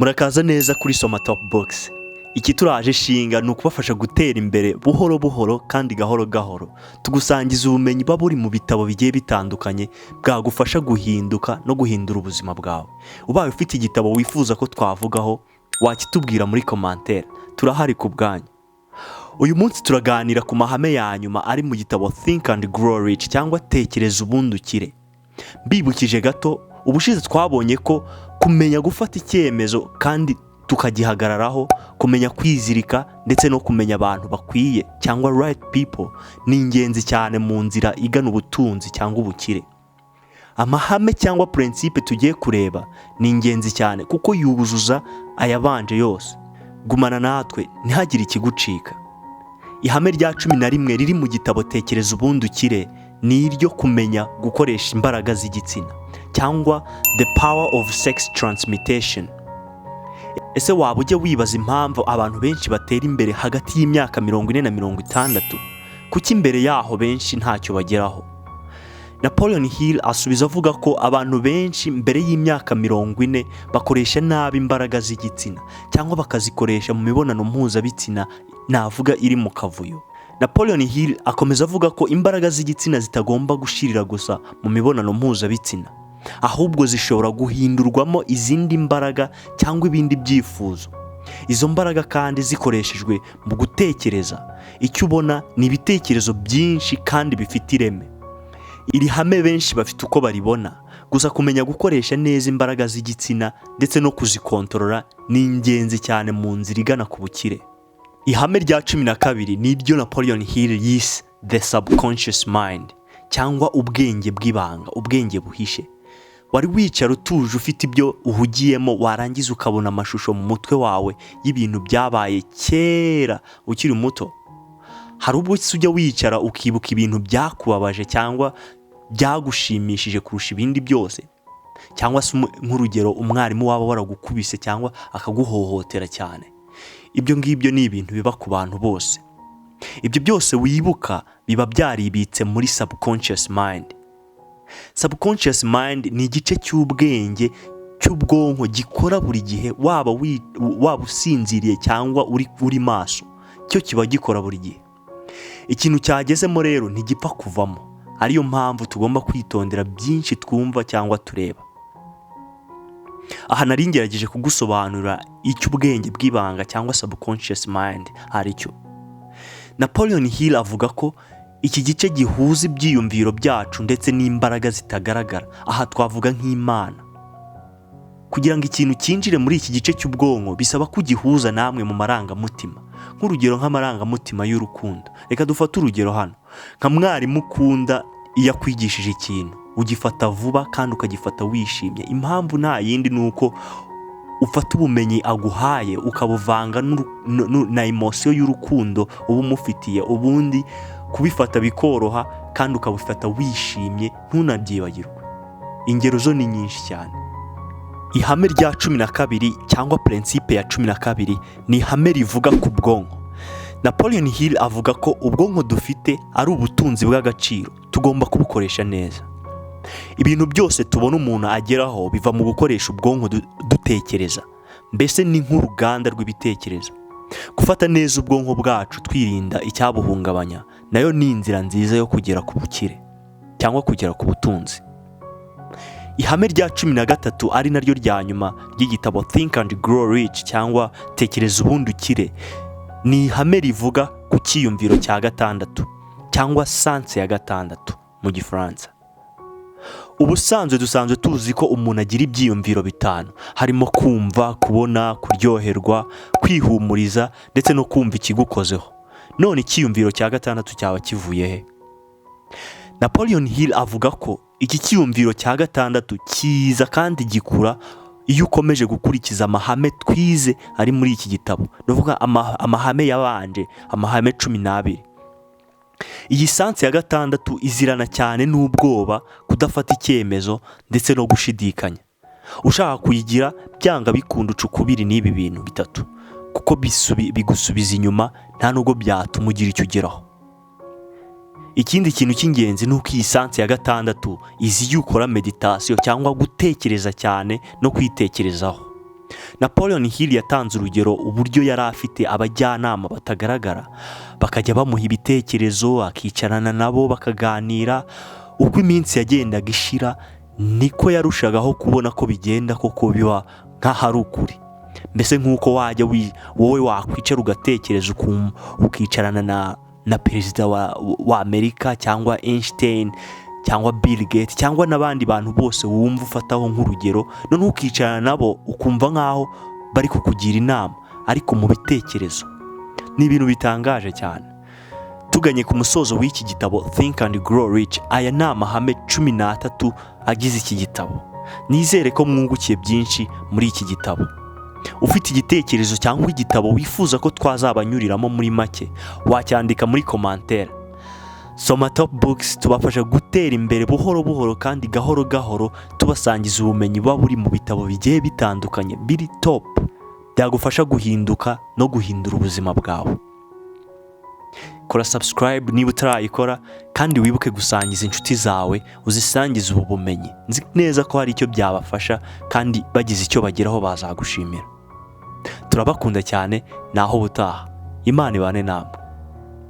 Murakaza neza kuri Soma Top Box. Iki turaje shinga ni ukubafasha gutera imbere buhoro buhoro kandi gahoro gahoro. Tugusangiza ubumenyi buri mu bitabo bigiye bitandukanye bwagufasha guhinduka no guhindura ubuzima bwawe. Ubaye ufite igitabo wifuza ko twavugaho, wakitubwira muri commentaire. Turahari ku bwanyu. Uyu munsi turaganira ku mahame yanyuma ari mu gitabo Think and Grow Rich cyangwa Tekereza ubundi ukire. Mbibukije gato, ubushize twabonyeko kumenya gufata icyemezo kandi tukagihagararaho, kumenya kwizirika ndetse no kumenya abantu bakwiye cyangwa right people ni ingenzi cyane munzira igana ubutunzi cyangwa ubukire. Amahame cyangwa principe tugiye kureba ni ingenzi cyane kuko yuzuza ayabanje yose. Gumana natwe ntihagire ikigucika. Ihame rya 11 riri mu gitabo Tekereza ubundi ukire ni iryo kumenya gukoresha imbaraga z'igitsina cyangwa the power of sex transmutation. Ese waba ujye wibaza impamvu abantu benshi batera imbere hagati y'imyaka 40 na 60, kuki imbere yaho benshi ntacyo bageraho? Napoleon Hill asubiza avuga ko abantu benshi mbere y'imyaka 40 bakoresha nabi imbaraga z'igitsina cyangwa bakazikoresha mu mibonano mpuzabitsina navuga iri mu kavuyo. Napoleon Hill akomeza avuga ko imbaraga z'igitsina zitagomba gushirira gusa mu mibonano mpuzabitsina, ahubwo zishobora guhindurwamo izindi mbaraga cyangwa ibindi byifuzo. Izo mbaraga kandi zikoreshejwe mu gutekereza, icyo ubona ni ibitekerezo byinshi kandi bifite ireme. Iri hame benshi bafite uko baribona, gusa kumenya gukoresha neza imbaraga z'igitsina ndetse no kuzikontorora ni ingenzi cyane mu nzira igana ku bukire. Ihame rya 12 ni iryo Napoleon Hill yise the subconscious mind cyangwa ubwenge bw'ibanga, ubwenge buhishe. Wari wicara utuje ufite ibyo uhugiyemo, warangiza ukabona amashusho mu mutwe wawe y'ibintu byabaye kera ukiri muto. Hari ubwo ujya wicara ukibuka ibintu byakubabaje cyangwa byagushimishije kurusha ibindi byose, cyangwa se nk'urugero umwarimu waba waragukubise cyangwa akaguhohotera cyane. Ibyo ngibyo ni ibintu biba ku bantu bose. Ibyo byose wibuka biba byaribitse muri subconscious mind. Subconscious mind ni igice cy'ubwenge cy'ubwonko gikora buri gihe, waba usinziriye cyangwa uri maso, cyo kiba gikora buri gihe. Ikintu cyagezemo rero ntigipfa kuvamo, ariyo mpamvu tugomba kwitondera byinshi twumva cyangwa tureba. Aha nari ngerageje kugusobanura icyo ubwenge bw'ibanga cyangwa subconscious mind ari cyo. Napoleon Hill avuga ko iki gice gihuza ibyiyumviro byacu ndetse n'imbaraga zitagaragara. Aha twavuga nk'Imana. Kugira ngo ikintu cyinjire muri iki gice cy'ubwonko bisaba kugihuza namwe mu marangamutima. Nk'urugero nk'amarangamutima y'urukundo. Reka dufate urugero hano. Nka mwarimu ukunda iyo akwigishije ikintu, ugifata vuba kandi ukagifata wishimye. Impamvu nta yindi nuko ufata ubumenyi aguhaye ukabuvanga na emotion y'urukundo uba umufitiye, ubundi kubifata bikoroha kandi ukabufata wishimye ntunabyibagirwe. Ingero zo ni nyinshi cyane. Ihame rya 12 cyangwa principe ya 12 ni ihame rivuga ku bwonko. Napoleon Hill avuga ko ubwonko dufite ari ubutunzi bw'agaciro, tugomba kubukoresha neza. Ibintu byose tubona umuntu ageraho biva mu gukoresha ubwonko dutekereza. Mbese ni nk'uruganda rw'ibitekerezo. Gufata neza ubwonko bwacu twirinda icyabuhungabanya nayo ni inzira nziza yo kugera ku bukire cyangwa kugera ku butunzi. Ihame rya 13 ari naryo rya nyuma ry'igitabo Think and Grow Rich cyangwa Tekereza ubundi ukire ni ihame rivuga ku cyiyumviro cya 6 cyangwa sense ya 6 mu Gifaransa. Ubusanzwe dusanzwe tuzi ko umuntu agira ibyiyumviro 5, harimo kumva, kubona, kuryoherwa, kwihumuriza ndetse no kumva ikigukozeho. None icyiyumviro cya 6 cyaba kivuye he? Napoleon Hill avuga ko iki cyiyumviro cya 6 kiza kandi gikura iyo ukomeje gukurikiza amahame twize ari muri iki gitabo. Ndavuga amahame yabanje, amahame 12. Iyi sanse ya 6 izirana cyane n'ubwoba, kudafata icyemezo ndetse no gushidikanya. Ushaka kuyigira byanga bikunda ucukubiri n'ibi bintu 3 kuko bigusubiza inyuma nta nubwo byatuma ugira icyo ugeraho. Ikindi kintu cy'ingenzi nuko iyi sanse ya 6 izi ukora meditation cyangwa gutekereza cyane no kwitekerezaho. Napoleon Hill yatanze urugero uburyo yari afite abajyanama batagaragara bakajya bamuha ibitekerezo, akicarana nabo bakaganira. Uko iminsi yagendaga ishira niko yarushagaho kubona ko bigenda koko biba nk'ahari ukuri. Mbese nk'uko wajya wowe wakwicara ugatekereza ukicarana na perezida wa Amerika cyangwa Einstein cyangwa Bill Gates cyangwa n'abandi bantu bose wumva ufataho nk'urugero, none ukicarana nabo ukumva nk'aho bari kukugira inama ariko mu bitekerezo. Ni ibintu bitangaje cyane. Tuganye ku musozo w'iki gitabo Think and Grow Rich, aya ni amahame 13 agize iki gitabo. Nizere ko mwungukiye byinshi muri iki gitabo. Ufite igitekerezo cyangwa igitabo wifuza ko twazabanyuriramo muri make, wacyandika muri commentaire. Soma Top Books tubafasha gutera imbere buhoro buhoro kandi gahoro gahoro, tubasangiza ubumenyi buba buri mu bitabo bigiye bitandukanye biri top, byagufasha guhinduka no guhindura ubuzima bwawe. Kora subscribe niba utarayikora, kandi wibuke gusangiza inshuti zawe, uzisangiza ubu bumenyi. Nzi neza ko hari icyo byabafasha kandi bagize icyo bageraho bazagushimira. Turabakunda cyane, naho butaha. Imana ibane namwe.